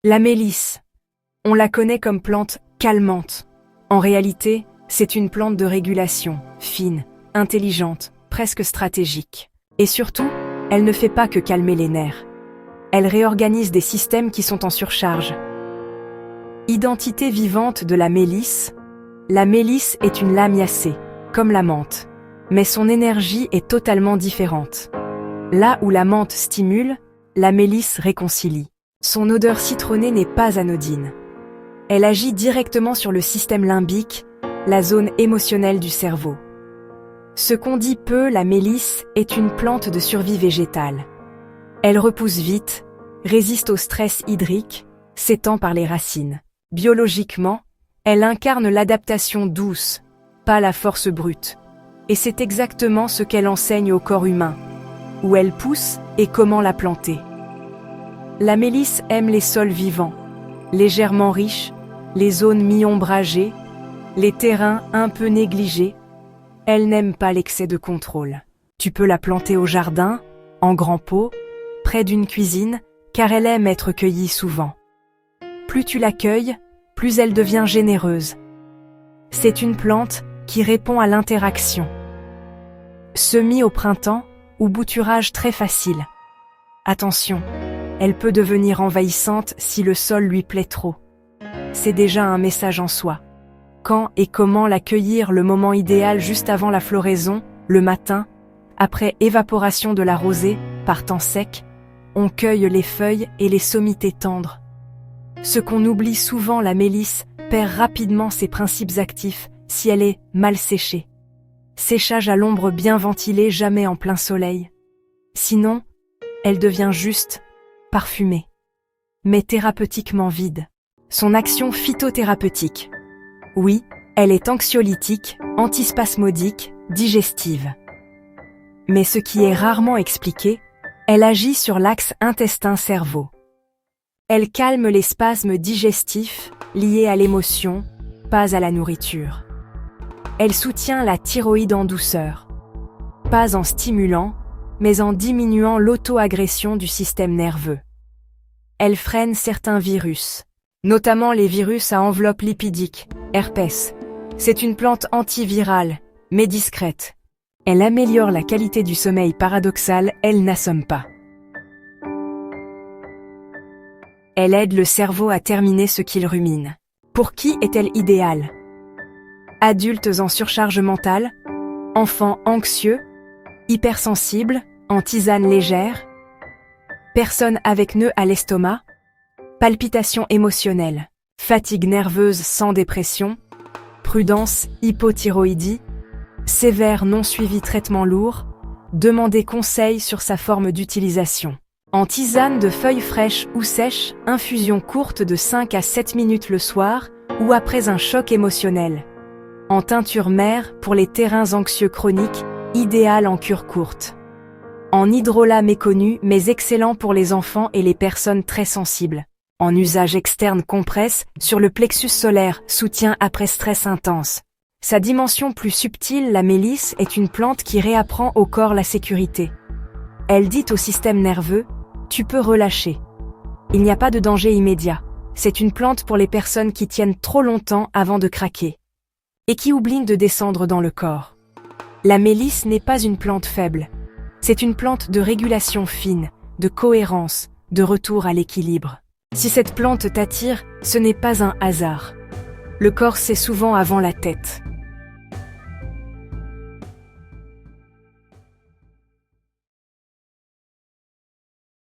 La mélisse. On la connaît comme plante calmante. En réalité, c'est une plante de régulation, fine, intelligente, presque stratégique. Et surtout, elle ne fait pas que calmer les nerfs. Elle réorganise des systèmes qui sont en surcharge. Identité vivante de la mélisse. La mélisse est une lamiacée, comme la menthe. Mais son énergie est totalement différente. Là où la menthe stimule, la mélisse réconcilie. Son odeur citronnée n'est pas anodine. Elle agit directement sur le système limbique, la zone émotionnelle du cerveau. Ce qu'on dit peu, la mélisse est une plante de survie végétale. Elle repousse vite, résiste au stress hydrique, s'étend par les racines. Biologiquement, elle incarne l'adaptation douce, pas la force brute. Et c'est exactement ce qu'elle enseigne au corps humain, où elle pousse et comment la planter. La mélisse aime les sols vivants, légèrement riches, les zones mi-ombragées, les terrains un peu négligés. Elle n'aime pas l'excès de contrôle. Tu peux la planter au jardin, en grands pots, près d'une cuisine, car elle aime être cueillie souvent. Plus tu l'accueilles, plus elle devient généreuse. C'est une plante qui répond à l'interaction. Semis au printemps ou bouturage très facile. Attention, elle peut devenir envahissante si le sol lui plaît trop. C'est déjà un message en soi. Quand et comment l'accueillir, le moment idéal juste avant la floraison, le matin, après évaporation de la rosée, par temps sec, on cueille les feuilles et les sommités tendres. Ce qu'on oublie souvent, la mélisse perd rapidement ses principes actifs si elle est mal séchée. Séchage à l'ombre bien ventilée, jamais en plein soleil. Sinon, elle devient juste parfumée, mais thérapeutiquement vide. Son action phytothérapeutique. Oui, elle est anxiolytique, antispasmodique, digestive. Mais ce qui est rarement expliqué, elle agit sur l'axe intestin-cerveau. Elle calme les spasmes digestifs liés à l'émotion, pas à la nourriture. Elle soutient la thyroïde en douceur, pas en stimulant, mais en diminuant l'auto-agression du système nerveux. Elle freine certains virus, notamment les virus à enveloppe lipidique, herpès. C'est une plante antivirale, mais discrète. Elle améliore la qualité du sommeil paradoxal, elle n'assomme pas. Elle aide le cerveau à terminer ce qu'il rumine. Pour qui est-elle idéale? Adultes en surcharge mentale, enfants anxieux, hypersensibles, en tisane légère, personnes avec nœud à l'estomac, palpitations émotionnelles, fatigue nerveuse sans dépression, prudence, hypothyroïdie, sévère non suivi traitement lourd, demandez conseil sur sa forme d'utilisation. En tisane de feuilles fraîches ou sèches, infusion courte de 5 à 7 minutes le soir ou après un choc émotionnel. En teinture mère pour les terrains anxieux chroniques, idéal en cure courte. En hydrolat méconnu mais excellent pour les enfants et les personnes très sensibles. En usage externe compresse sur le plexus solaire, soutien après stress intense. Sa dimension plus subtile, la mélisse est une plante qui réapprend au corps la sécurité. Elle dit au système nerveux, tu peux relâcher. Il n'y a pas de danger immédiat. C'est une plante pour les personnes qui tiennent trop longtemps avant de craquer. Et qui oublient de descendre dans le corps. La mélisse n'est pas une plante faible. C'est une plante de régulation fine, de cohérence, de retour à l'équilibre. Si cette plante t'attire, ce n'est pas un hasard. Le corps sait souvent avant la tête.